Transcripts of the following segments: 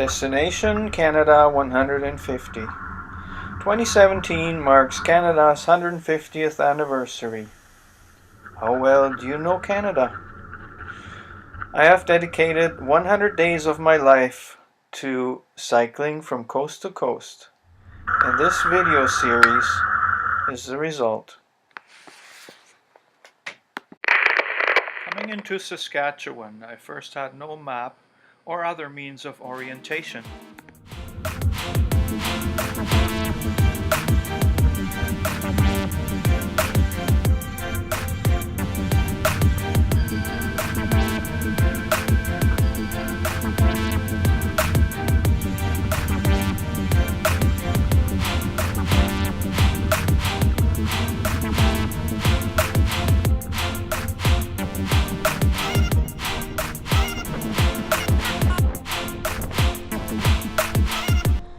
Destination Canada 150. 2017 marks Canada's 150th anniversary. How well do you know Canada? I have dedicated 100 days of my life to cycling from coast to coast, and this video series is the result. Coming into Saskatchewan, I first had no map or other means of orientation.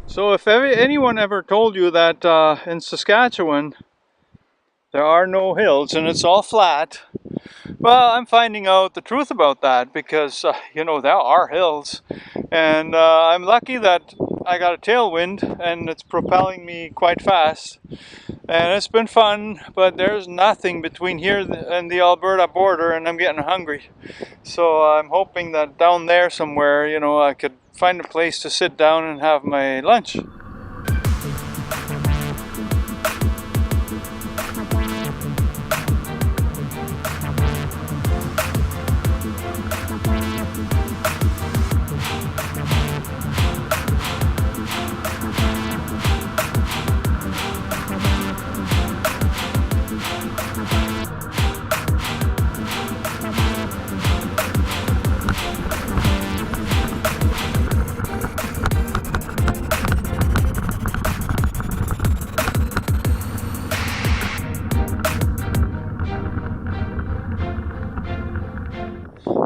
So if anyone ever told you that in Saskatchewan there are no hills and it's all flat, well, I'm finding out the truth about that because, there are hills, and I'm lucky that I got a tailwind and it's propelling me quite fast, and it's been fun, but there's nothing between here and the Alberta border, and I'm getting hungry. So I'm hoping that down there somewhere, I could find a place to sit down and have my lunch.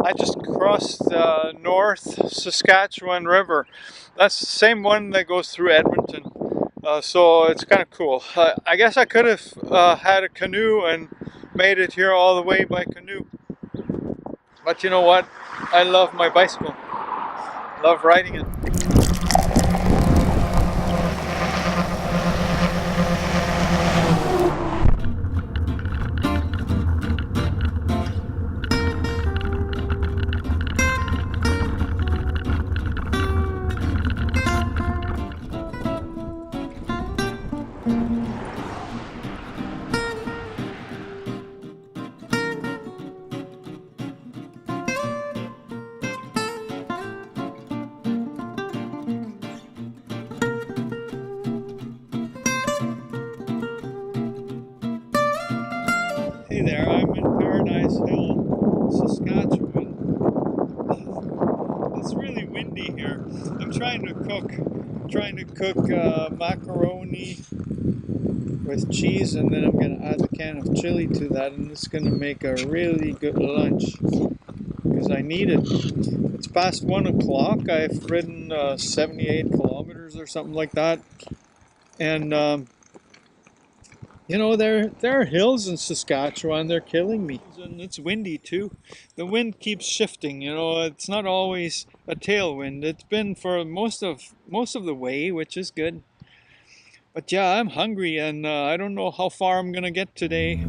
I just crossed the North Saskatchewan River. That's the same one that goes through Edmonton. So it's kind of cool. I guess I could have had a canoe and made it here all the way by canoe. But you know what? I love my bicycle. Love riding it. Hey there, I'm in Paradise Hill, Saskatchewan. It's really windy here. I'm trying to cook macaroni with cheese, and then I'm going to add a can of chili to that, and it's going to make a really good lunch because I need it. It's past 1 o'clock. I've ridden 78 kilometers or something like that, and there are hills in Saskatchewan. They're killing me. And it's windy too. The wind keeps shifting. It's not always a tailwind. It's been for most of the way, which is good. But yeah, I'm hungry, and I don't know how far I'm gonna get today.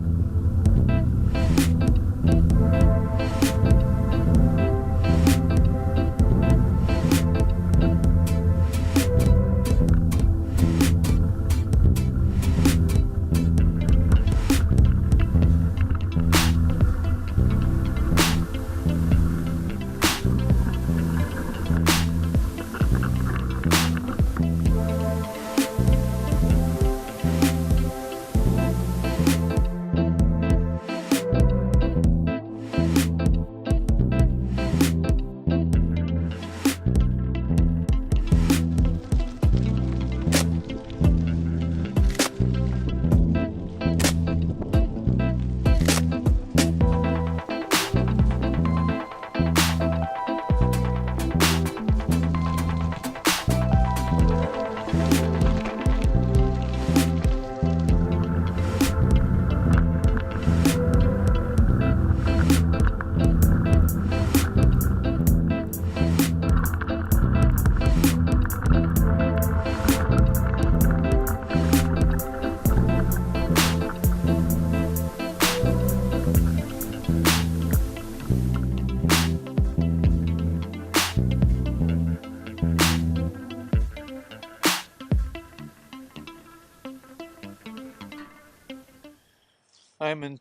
I'm in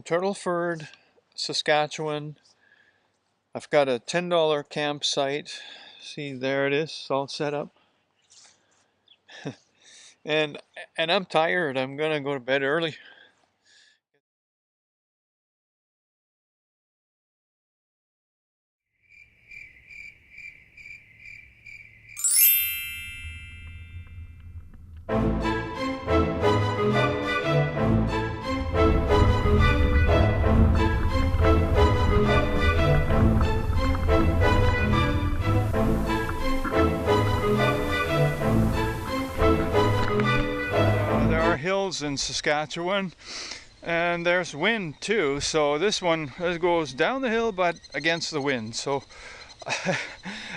Turtleford, Saskatchewan. I've got a $10 campsite. See, there it is, all set up. and I'm tired. I'm gonna go to bed early. There are hills in Saskatchewan, and there's wind too. So this one goes down the hill but against the wind. So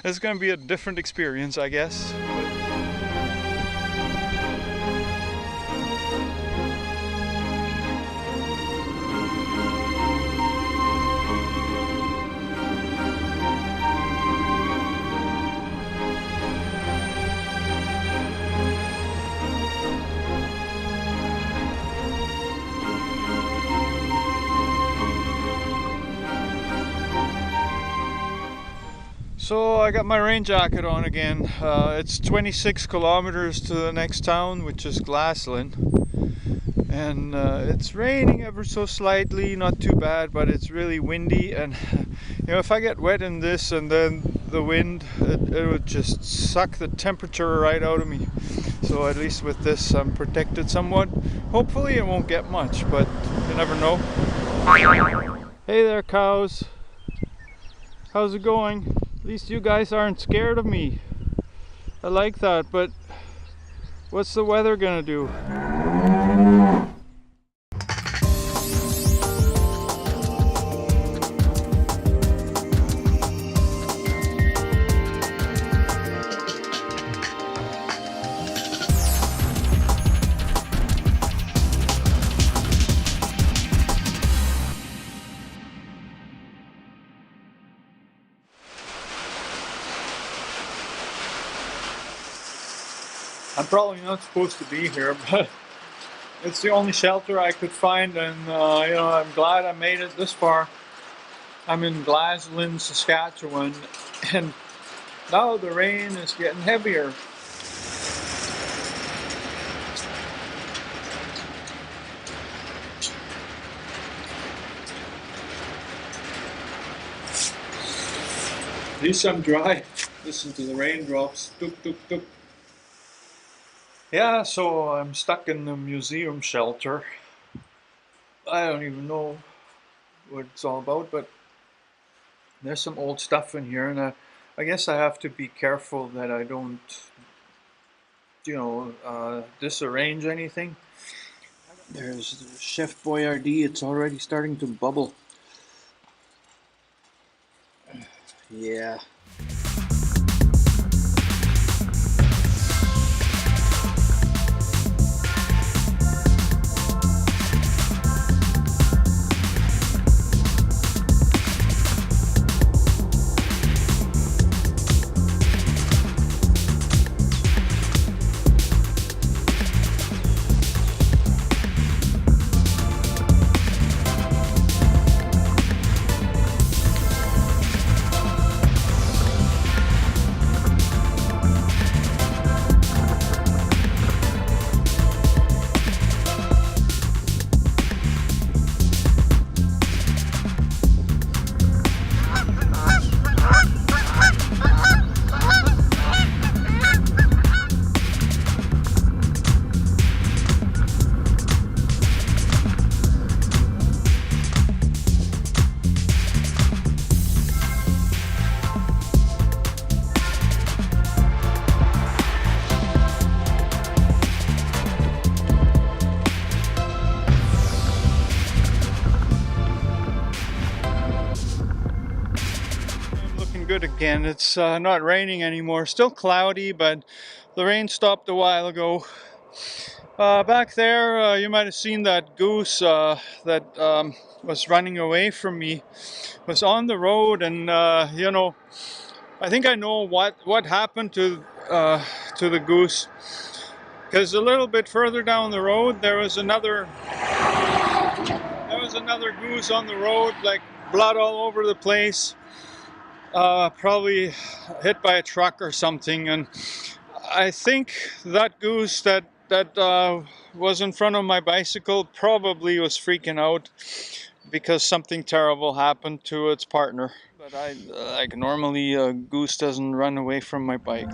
it's going to be a different experience, I guess. So I got my rain jacket on again. It's 26 kilometers to the next town, which is Glaslyn. And it's raining ever so slightly, not too bad, but it's really windy. And if I get wet in this and then the wind, it would just suck the temperature right out of me. So at least with this, I'm protected somewhat. Hopefully it won't get much, but you never know. Hey there, cows. How's it going? At least you guys aren't scared of me. I like that, but what's the weather gonna do? I'm probably not supposed to be here, but it's the only shelter I could find, and I'm glad I made it this far. I'm in Glaslyn, Saskatchewan, and now the rain is getting heavier. At least I'm dry. Listen to the raindrops. Tuk, tuk, tuk. Yeah, so I'm stuck in the museum shelter. I don't even know what it's all about, but there's some old stuff in here, and I guess I have to be careful that I don't, disarrange anything. There's Chef Boyardee. It's already starting to bubble. Yeah. Good again. It's not raining anymore. Still cloudy, but the rain stopped a while ago. Back there, you might have seen that goose that was running away from me. Was on the road, and I think I know what happened to the goose. Because a little bit further down the road, there was another was another goose on the road, like blood all over the place. Probably hit by a truck or something. And I think that goose that was in front of my bicycle probably was freaking out because something terrible happened to its partner. But like normally a goose doesn't run away from my bike.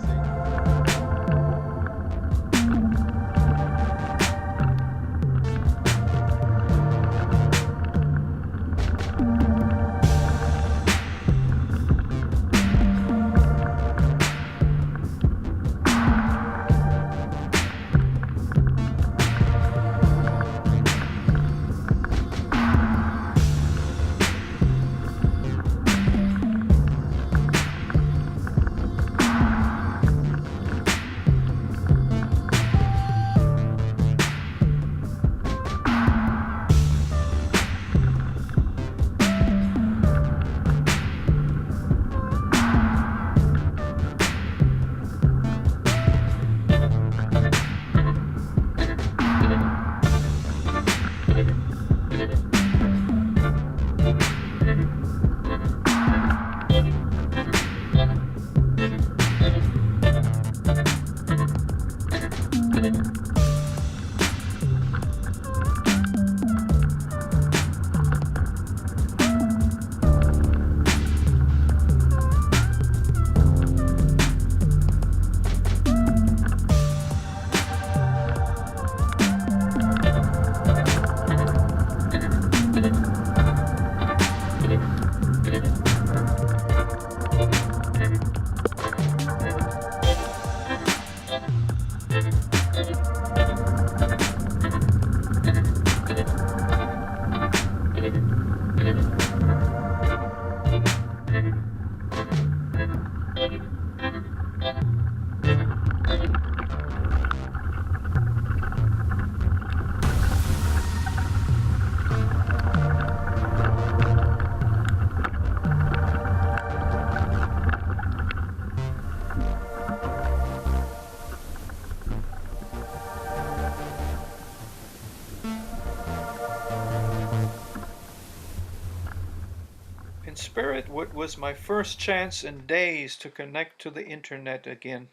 In spirit, what was my first chance in days to connect to the internet again.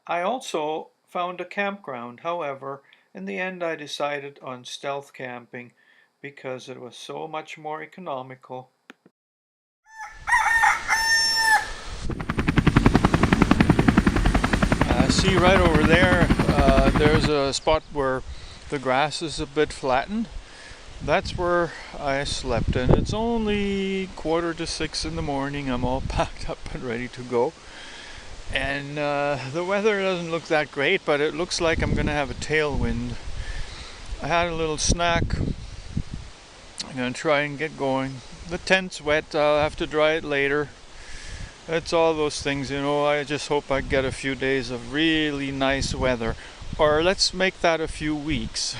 I also found a campground. However, in the end I decided on stealth camping because it was so much more economical. See right over there, there's a spot where the grass is a bit flattened. That's where I slept, and it's only 5:45 in the morning. I'm all packed up and ready to go. And the weather doesn't look that great, but it looks like I'm gonna have a tailwind. I had a little snack. I'm gonna try and get going. The tent's wet, I'll have to dry it later. It's all those things, you know. I just hope I get a few days of really nice weather. Or let's make that a few weeks.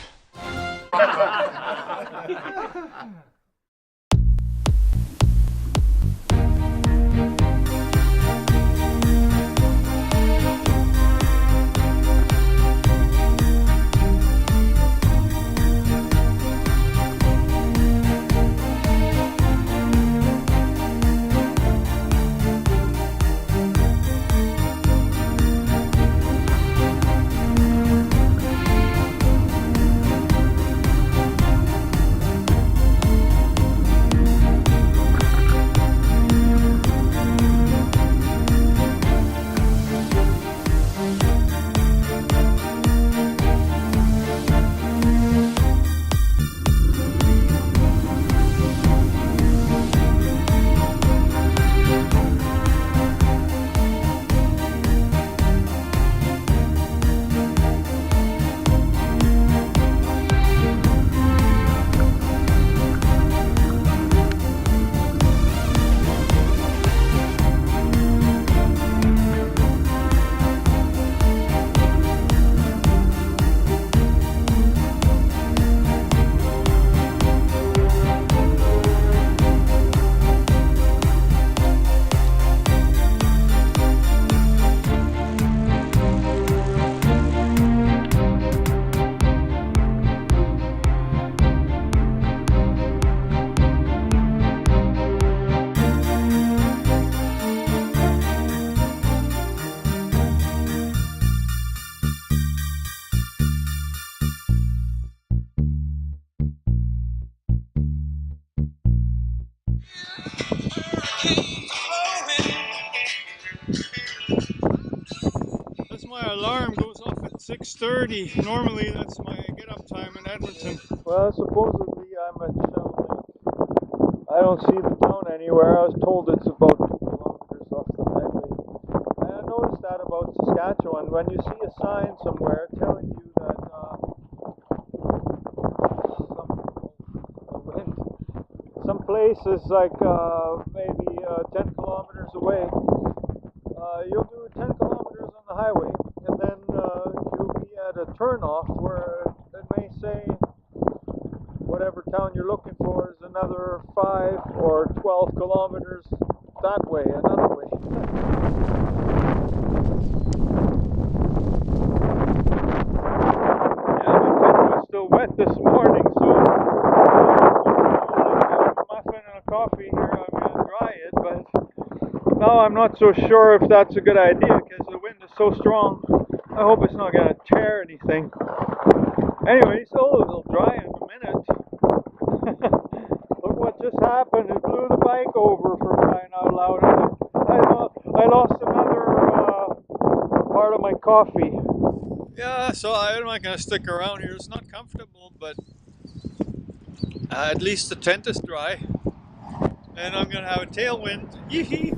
That's my alarm goes off at 6:30. Normally that's my get up time in Edmonton. Well, supposedly I'm at Shell. I don't see the town anywhere. I was told it's about 2 kilometers off the highway. And I noticed that about Saskatchewan. When you see a sign somewhere telling you that some place is like maybe 10 kilometers away, you'll do 10 kilometers on the highway, and then you'll be at a turnoff where it may say whatever town you're looking for is another 5 or 12 kilometers that way, another way. Yeah, my tent was still wet this morning, so I have a muffin and a coffee here. I'm going to dry it, but now I'm not so sure if that's a good idea because the wind is so strong. I hope it's not going to tear anything. Anyways, it'll dry in a minute. Look what just happened. It blew the bike over, for crying out loud. I lost another part of my coffee. Yeah, so I'm not going to stick around here. It's not comfortable, but at least the tent is dry. And I'm going to have a tailwind. Yee-hee!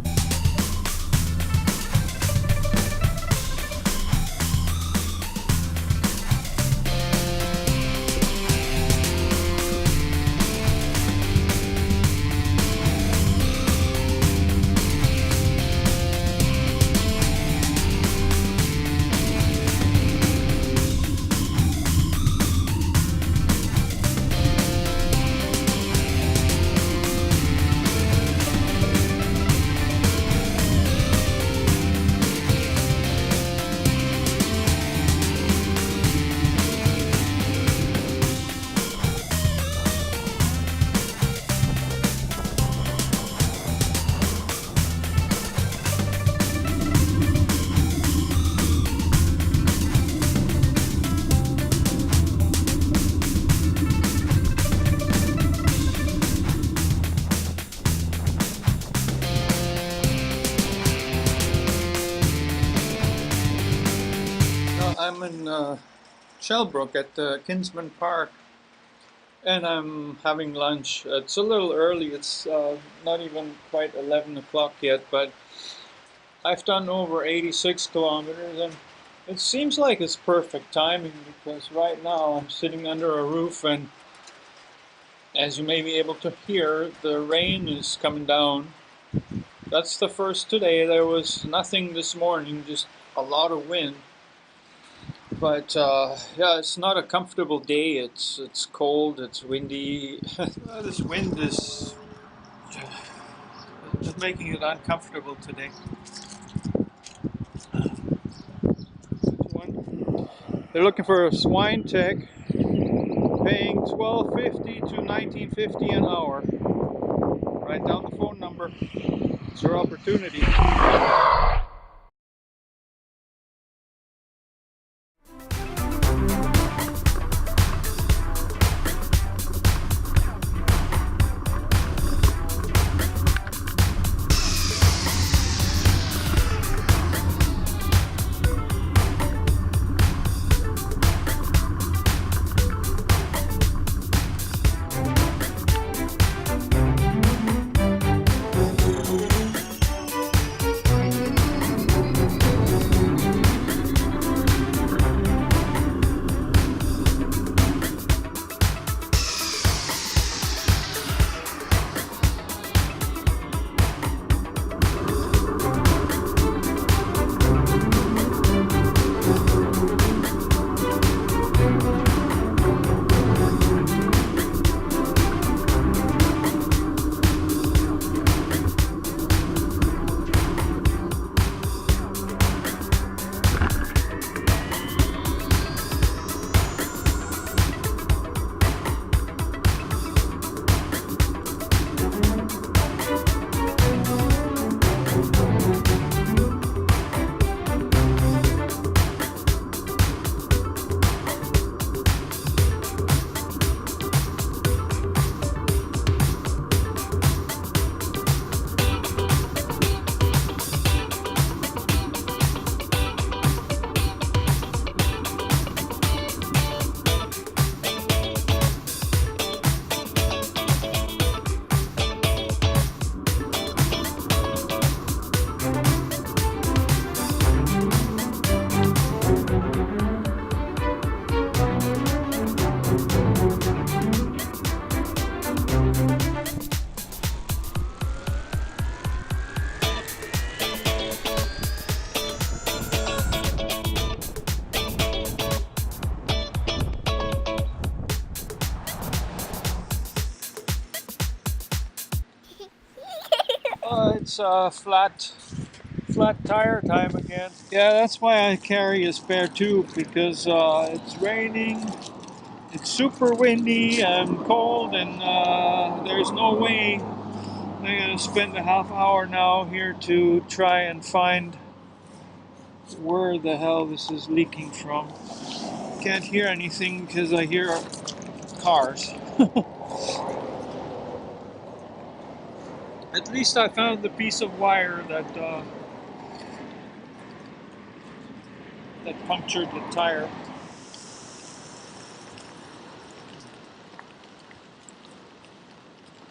I'm in Shellbrook at Kinsman Park, and I'm having lunch. It's a little early. It's not even quite 11 o'clock yet, but I've done over 86 kilometers, and it seems like it's perfect timing because right now I'm sitting under a roof, and as you may be able to hear, the rain is coming down. That's the first today. There was nothing this morning, just a lot of wind. But yeah, it's not a comfortable day. It's cold. It's windy. This wind is just making it uncomfortable today. They're looking for a swine tech, paying $12.50 to $19.50 an hour. Write down the phone number. It's your opportunity. It's flat tire time again. Yeah, that's why I carry a spare tube, because it's raining, it's super windy and cold, and there's no way I'm gonna spend a half hour now here to try and find where the hell this is leaking from. Can't hear anything because I hear cars. At least I found the piece of wire that punctured the tire.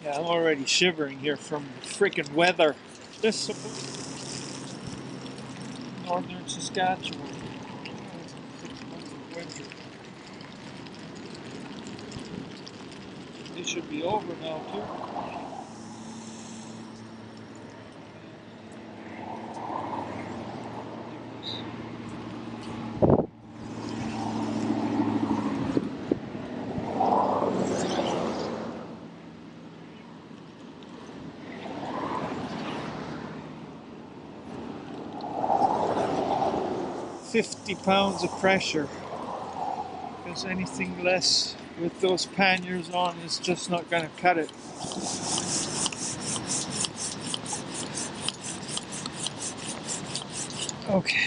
Yeah, I'm already shivering here from the freaking weather. This is northern Saskatchewan. 6 months of winter. They should be over now too. 50 pounds of pressure, because anything less with those panniers on is just not going to cut it. Okay.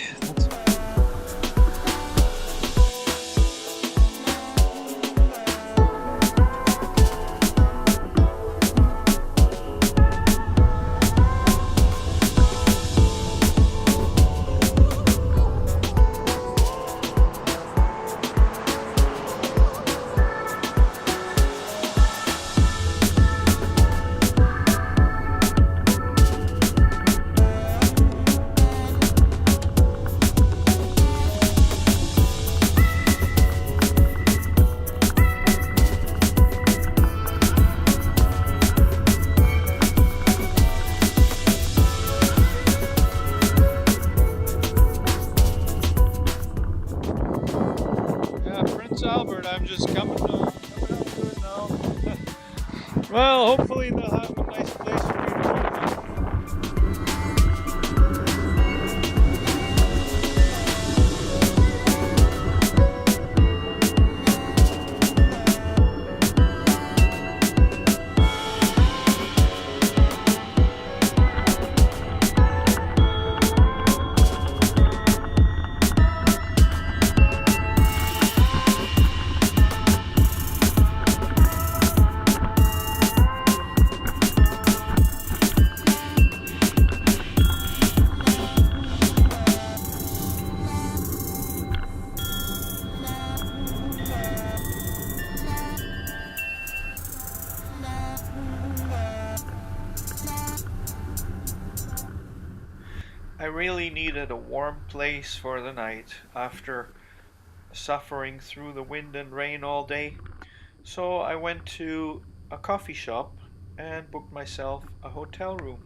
Albert, I'm just coming up to it now. Well, hopefully they'll have a nice place for me to work. I really needed a warm place for the night after suffering through the wind and rain all day. So I went to a coffee shop and booked myself a hotel room.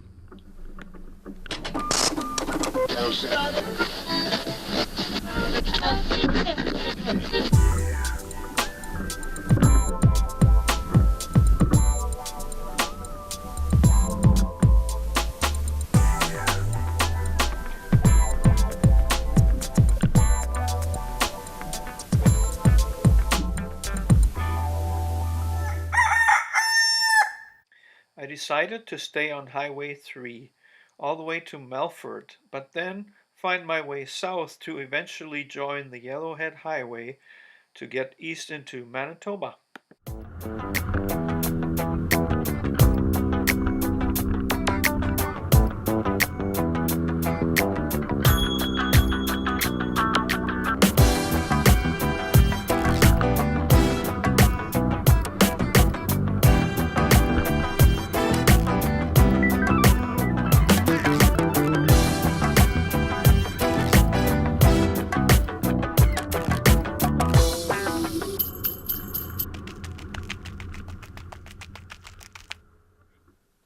I decided to stay on Highway 3 all the way to Melfort, but then find my way south to eventually join the Yellowhead Highway to get east into Manitoba.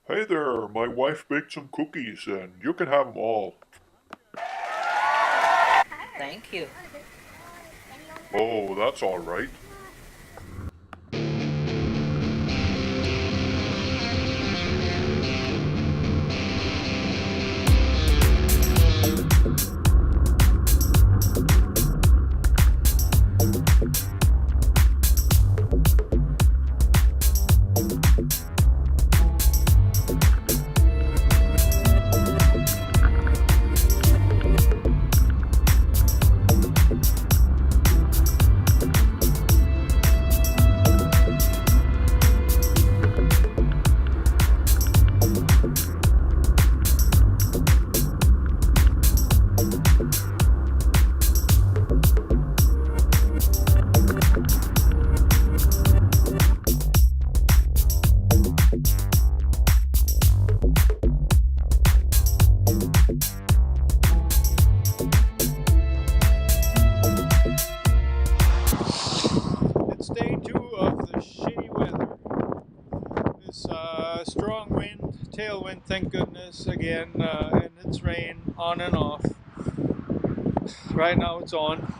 Hey there, my wife baked some cookies and you can have them all. Thank you. Oh, that's all right. wind, tailwind, thank goodness, again, and it's rain on and off. Right now it's on.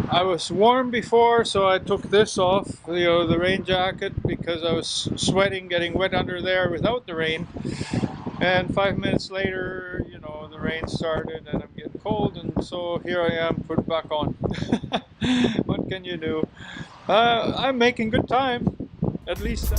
I was warm before, so I took this off, the rain jacket, because I was sweating, getting wet under there without the rain. And 5 minutes later, the rain started and I'm getting cold, and so here I am, put it back on. What can you do? I'm making good time, at least.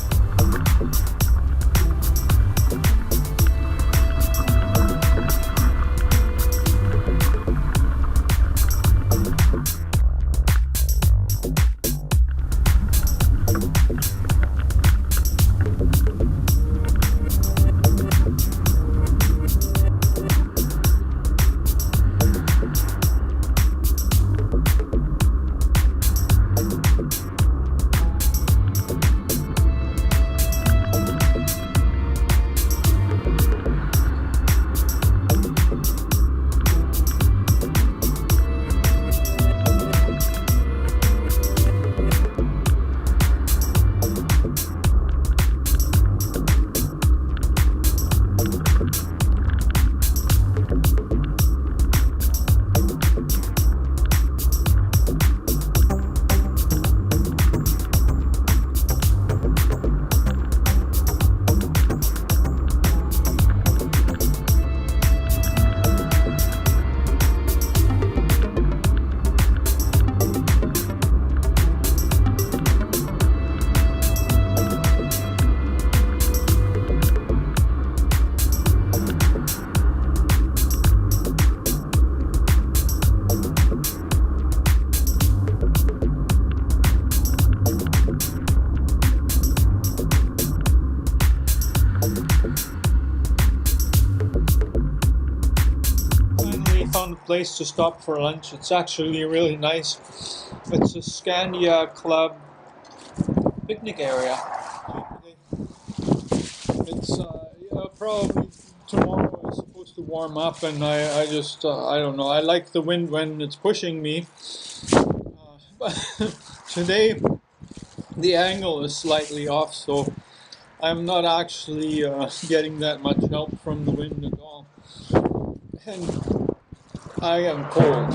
Found a place to stop for lunch. It's actually really nice. It's a Scandia Club picnic area. It's probably tomorrow is supposed to warm up, and I just I don't know. I like the wind when it's pushing me. But today the angle is slightly off, so I'm not actually getting that much help from the wind at all. And I am cold.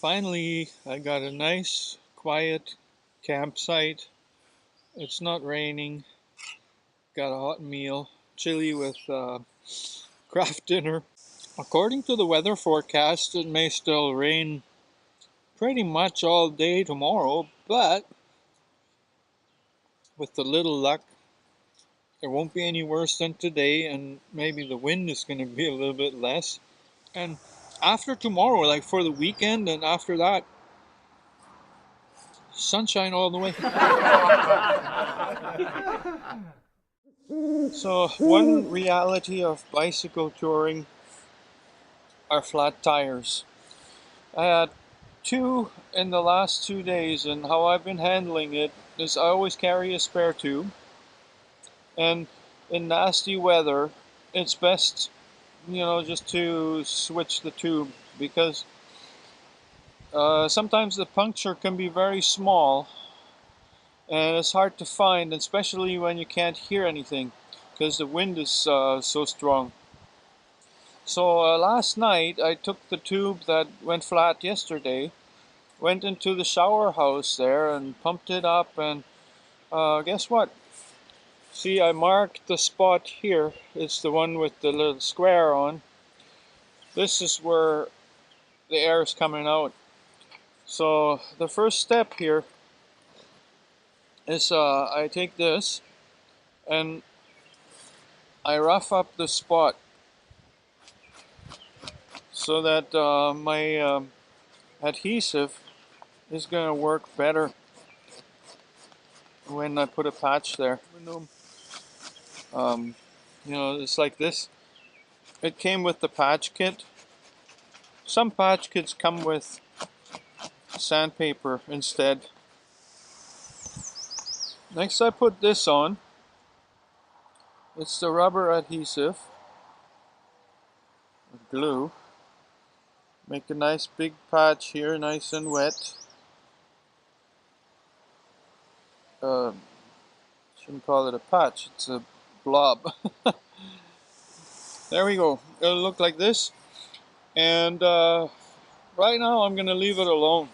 Finally, I got a nice, quiet campsite. It's not raining. Got a hot meal, chili with craft dinner. According to the weather forecast, it may still rain pretty much all day tomorrow, but with a little luck, it won't be any worse than today, and maybe the wind is going to be a little bit less. And after tomorrow, like for the weekend, and after that, sunshine all the way. So one reality of bicycle touring are flat tires. I had two in the last 2 days, and how I've been handling it is I always carry a spare tube, and in nasty weather it's best just to switch the tube, because sometimes the puncture can be very small and it's hard to find, especially when you can't hear anything because the wind is so strong. So last night I took the tube that went flat yesterday, went into the shower house there and pumped it up, and guess what? See, I marked the spot here. It's the one with the little square on. This is where the air is coming out. So the first step here is I take this and I rough up the spot so that my adhesive is going to work better when I put a patch there. It's like this. It came with the patch kit. Some patch kits come with sandpaper instead. Next I put this on. It's the rubber adhesive with glue. Make a nice big patch here, nice and wet. Shouldn't call it a patch, it's a blob. There we go. It'll look like this. And right now I'm going to leave it alone.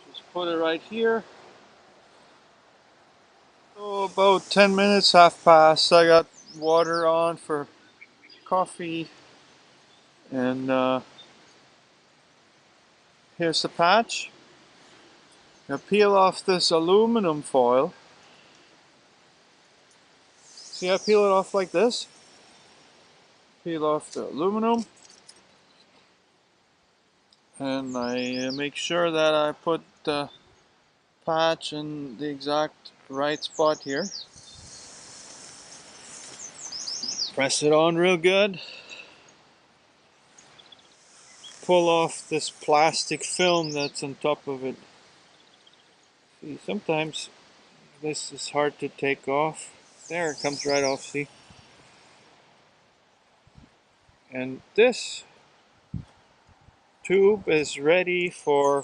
Just put it right here. So about 10 minutes have passed. I got water on for coffee. And here's the patch. Now peel off this aluminum foil. See, I peel it off like this. Peel off the aluminum. And I make sure that I put the patch in the exact right spot here. Press it on real good. Pull off this plastic film that's on top of it. See, sometimes this is hard to take off. There, it comes right off, see? And this tube is ready for,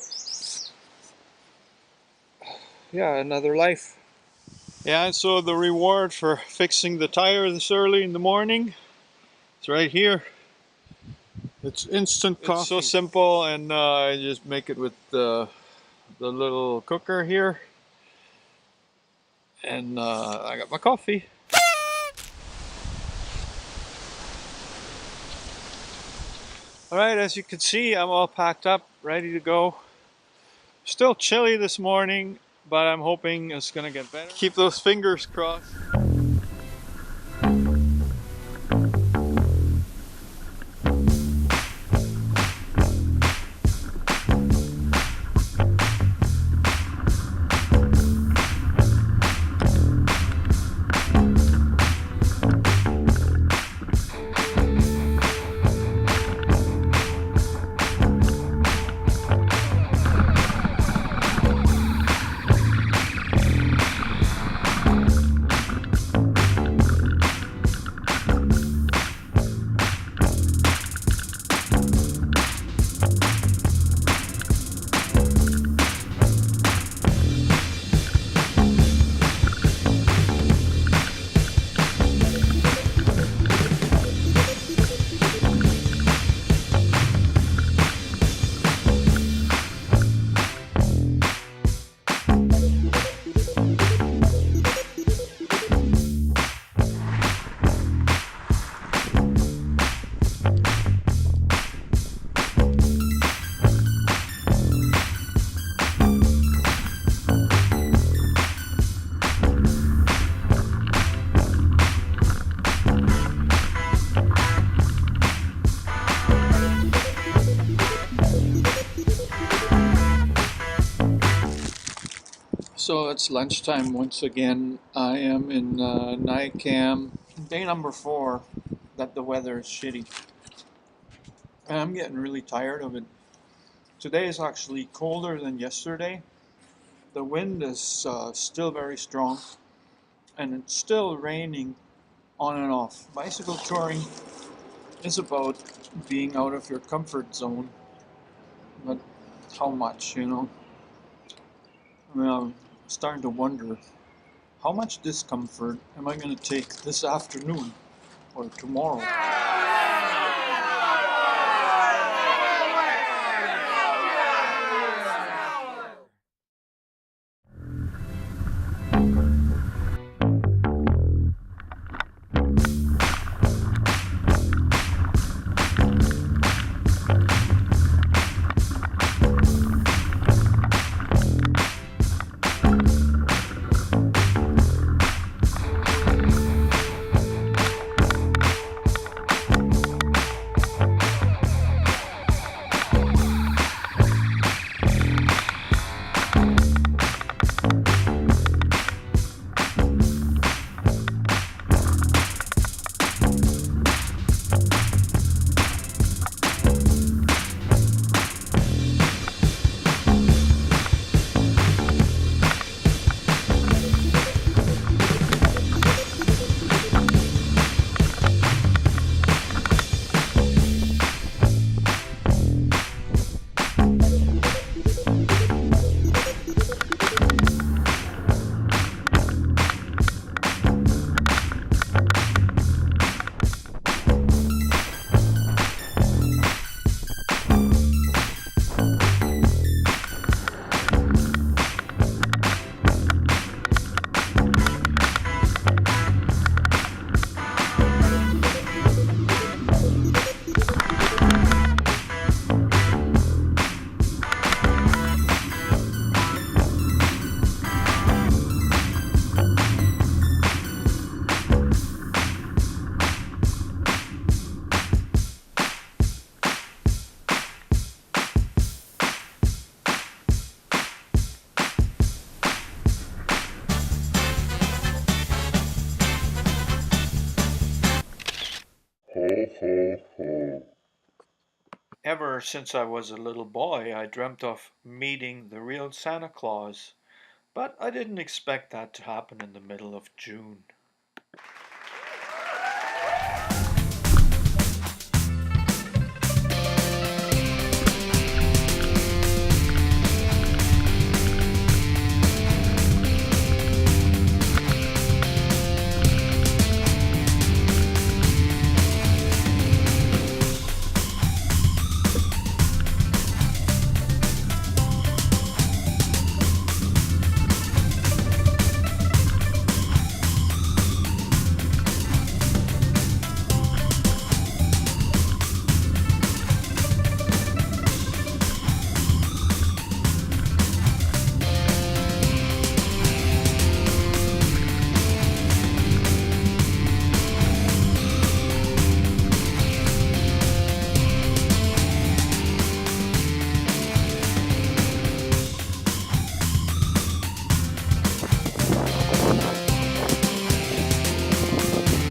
another life. Yeah, and so the reward for fixing the tire this early in the morning, it's right here. It's instant coffee. It's so simple, and I just make it with the little cooker here. And I got my coffee. Alright, as you can see, I'm all packed up, ready to go. Still chilly this morning, but I'm hoping it's gonna get better. Keep those fingers crossed. So it's lunchtime once again. I am in NICAM, day number 4 that the weather is shitty. And I'm getting really tired of it. Today is actually colder than yesterday. The wind is still very strong, and it's still raining on and off. Bicycle touring is about being out of your comfort zone, but how much, you know? I'm starting to wonder, how much discomfort am I going to take this afternoon or tomorrow? ho, ho. Ever since I was a little boy, I dreamt of meeting the real Santa Claus, but I didn't expect that to happen in the middle of June.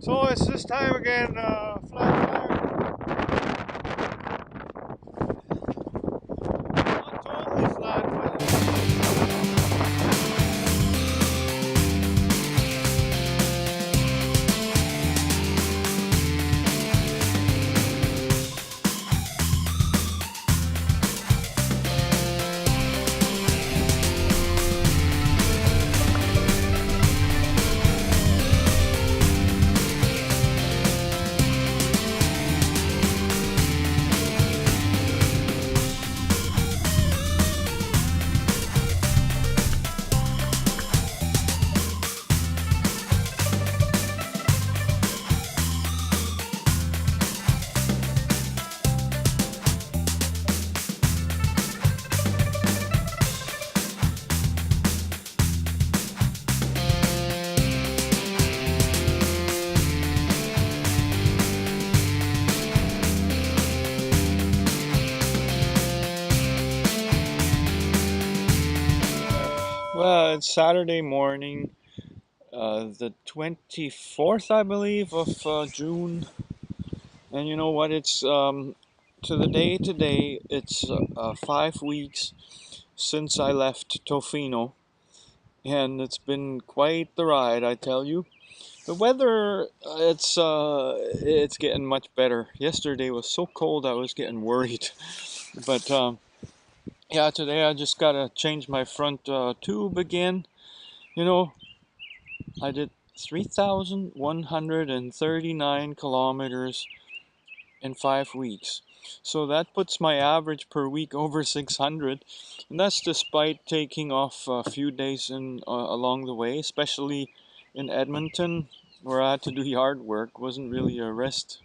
So it's this time again, flat fire. Not totally flat, but well, it's Saturday morning, the 24th, I believe, of June. And you know what? It's to the day today, it's 5 weeks since I left Tofino, and it's been quite the ride, I tell you. The weather, it's getting much better. Yesterday was so cold, I was getting worried. But yeah, today I just gotta change my front tube again. You know, I did 3,139 kilometers in 5 weeks. So that puts my average per week over 600, and that's despite taking off a few days along the way, especially in Edmonton, where I had to do yard work. Wasn't really a rest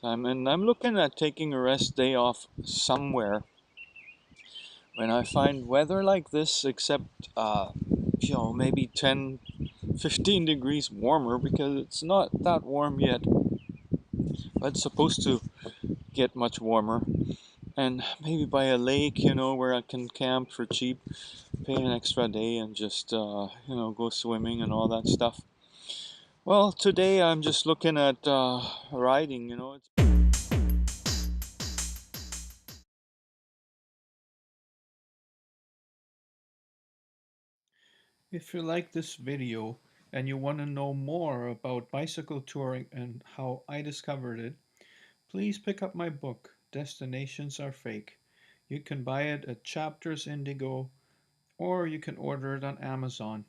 time, and I'm looking at taking a rest day off somewhere when I find weather like this, except maybe 10, 15 degrees warmer, because it's not that warm yet, but it's supposed to get much warmer. And maybe by a lake, where I can camp for cheap, pay an extra day and just, go swimming and all that stuff. Well, today I'm just looking at riding, If you like this video and you want to know more about bicycle touring and how I discovered it, please pick up my book, Destinations Are Fake. You can buy it at Chapters Indigo, or you can order it on Amazon.